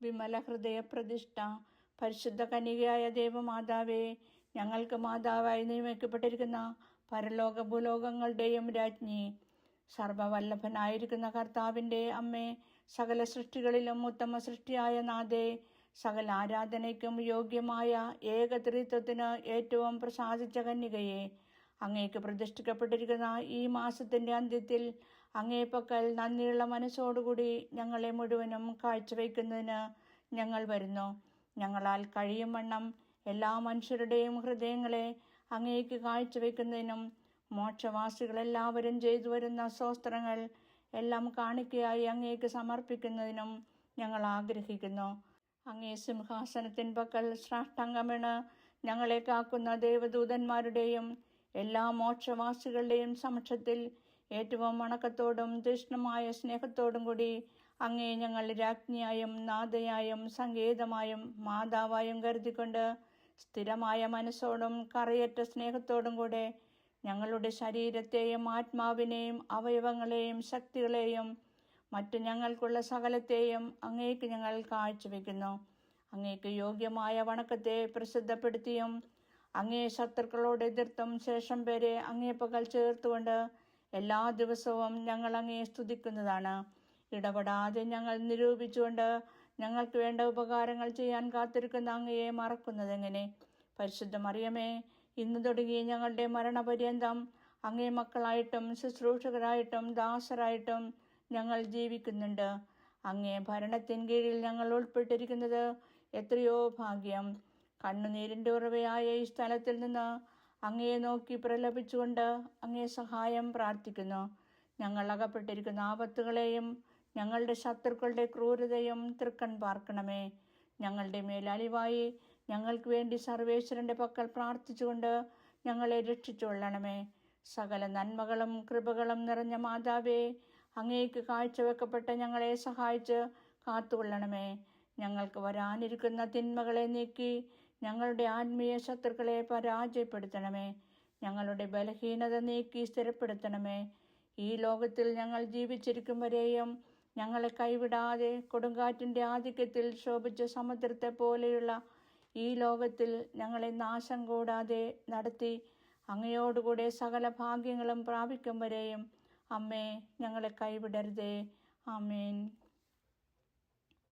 വിമല ഹൃദയ പ്രതിഷ്ഠ, പരിശുദ്ധ കന്യകയായ ദേവമാതാവേ, ഞങ്ങൾക്ക് മാതാവായി നിയമിക്കപ്പെട്ടിരിക്കുന്ന പരലോക ഭൂലോകങ്ങളുടെയും രാജ്ഞി, സർവവല്ലഭനായിരിക്കുന്ന കർത്താവിൻ്റെ അമ്മേ, സകല സൃഷ്ടികളിലും ഉത്തമ സൃഷ്ടിയായ നാഥേ, സകല ആരാധനയ്ക്കും യോഗ്യമായ ഏകത്രിത്വത്തിന് ഏറ്റവും പ്രസാദിച്ച കന്യകയെ, അങ്ങേക്ക് പ്രതിഷ്ഠിക്കപ്പെട്ടിരിക്കുന്ന ഈ മാസത്തിൻ്റെ അന്ത്യത്തിൽ അങ്ങേ പക്കൽ നന്ദിയുള്ള മനസ്സോടുകൂടി ഞങ്ങളെ മുഴുവനും കാഴ്ചവെക്കുന്നതിന് ഞങ്ങൾ വരുന്നു. ഞങ്ങളാൽ കഴിയും വണ്ണം എല്ലാ മനുഷ്യരുടെയും ഹൃദയങ്ങളെ അങ്ങേക്ക് കാഴ്ചവെക്കുന്നതിനും മോക്ഷവാസികളെല്ലാവരും ചെയ്തു വരുന്ന സ്വസ്ത്രങ്ങൾ എല്ലാം കാണിക്കയായി അങ്ങേക്ക് സമർപ്പിക്കുന്നതിനും ഞങ്ങൾ ആഗ്രഹിക്കുന്നു. അങ്ങേ സിംഹാസനത്തിൻ പക്കൽ സാഷ്ടാംഗമിണ് ഞങ്ങളെ കാക്കുന്ന ദേവദൂതന്മാരുടെയും എല്ലാ മോക്ഷവാസികളുടെയും സമക്ഷത്തിൽ ഏറ്റവും വണക്കത്തോടും തീഷ്ണമായ സ്നേഹത്തോടും കൂടി അങ്ങേ ഞങ്ങൾ രാജ്ഞിയായും നാഥയായും സങ്കേതമായും മാതാവായും കരുതിക്കൊണ്ട് സ്ഥിരമായ മനസ്സോടും കറയറ്റ സ്നേഹത്തോടും കൂടെ ഞങ്ങളുടെ ശരീരത്തെയും ആത്മാവിനെയും അവയവങ്ങളെയും ശക്തികളെയും മറ്റു ഞങ്ങൾക്കുള്ള സകലത്തെയും അങ്ങേക്ക് ഞങ്ങൾ കാഴ്ചവെക്കുന്നു. അങ്ങേക്ക് യോഗ്യമായ വണക്കത്തെ പ്രസിദ്ധപ്പെടുത്തിയും അങ്ങേ ശത്രുക്കളോട് എതിർത്തും ശേഷം വരെ അങ്ങേ പകൽ ചേർത്തുകൊണ്ട് എല്ലാ ദിവസവും ഞങ്ങൾ അങ്ങേ സ്തുതിക്കുന്നതാണ്. ഇടപെടാതെ ഞങ്ങൾ നിരൂപിച്ചുകൊണ്ട് ഞങ്ങൾക്ക് വേണ്ട ഉപകാരങ്ങൾ ചെയ്യാൻ കാത്തിരിക്കുന്ന അങ്ങയെ മറക്കുന്നതെങ്ങനെ? പരിശുദ്ധ മറിയമേ, ഇന്ന് തുടങ്ങി ഞങ്ങളുടെ മരണപര്യന്തം അങ്ങേ മക്കളായിട്ടും ശുശ്രൂഷകരായിട്ടും ദാസരായിട്ടും ഞങ്ങൾ ജീവിക്കുന്നുണ്ട്. അങ്ങേ ഭരണത്തിൻ കീഴിൽ ഞങ്ങൾ ഉൾപ്പെട്ടിരിക്കുന്നത് എത്രയോ ഭാഗ്യം. കണ്ണുനീരിൻ്റെ ഉറവയായ ഈ സ്ഥലത്തിൽ നിന്ന് അങ്ങയെ നോക്കി പ്രലപിച്ചുകൊണ്ട് അങ്ങേ സഹായം പ്രാർത്ഥിക്കുന്നു. ഞങ്ങൾ അകപ്പെട്ടിരിക്കുന്ന ആപത്തുകളെയും ഞങ്ങളുടെ ശത്രുക്കളുടെ ക്രൂരതയും തൃക്കൺ പാർക്കണമേ. ഞങ്ങളുടെ മേൽ അലിവായി ഞങ്ങൾക്ക് വേണ്ടി സർവേശ്വരൻ്റെ പക്കൽ പ്രാർത്ഥിച്ചുകൊണ്ട് ഞങ്ങളെ രക്ഷിച്ചുകൊള്ളണമേ. സകല നന്മകളും കൃപകളും നിറഞ്ഞ മാതാവേ, അങ്ങേക്ക് കാഴ്ചവെക്കപ്പെട്ട ഞങ്ങളെ സഹായിച്ച് കാത്തുകൊള്ളണമേ. ഞങ്ങൾക്ക് വരാനിരിക്കുന്ന തിന്മകളെ നീക്കി ഞങ്ങളുടെ ആത്മീയ ശത്രുക്കളെ പരാജയപ്പെടുത്തണമേ. ഞങ്ങളുടെ ബലഹീനത നീക്കി സ്ഥിരപ്പെടുത്തണമേ. ഈ ലോകത്തിൽ ഞങ്ങൾ ജീവിച്ചിരിക്കും വരെയും ഞങ്ങളെ കൈവിടാതെ കൊടുങ്കാറ്റിൻ്റെ ആധിക്യത്തിൽ ശോഭിച്ച സമുദ്രത്തെ പോലെയുള്ള ഈ ലോകത്തിൽ ഞങ്ങളെ നാശം കൂടാതെ നടത്തി അങ്ങയോടുകൂടെ സകല ഭാഗ്യങ്ങളും പ്രാപിക്കും വരെയും അമ്മേ, ഞങ്ങളെ കൈവിടരുതേ. ആമേൻ.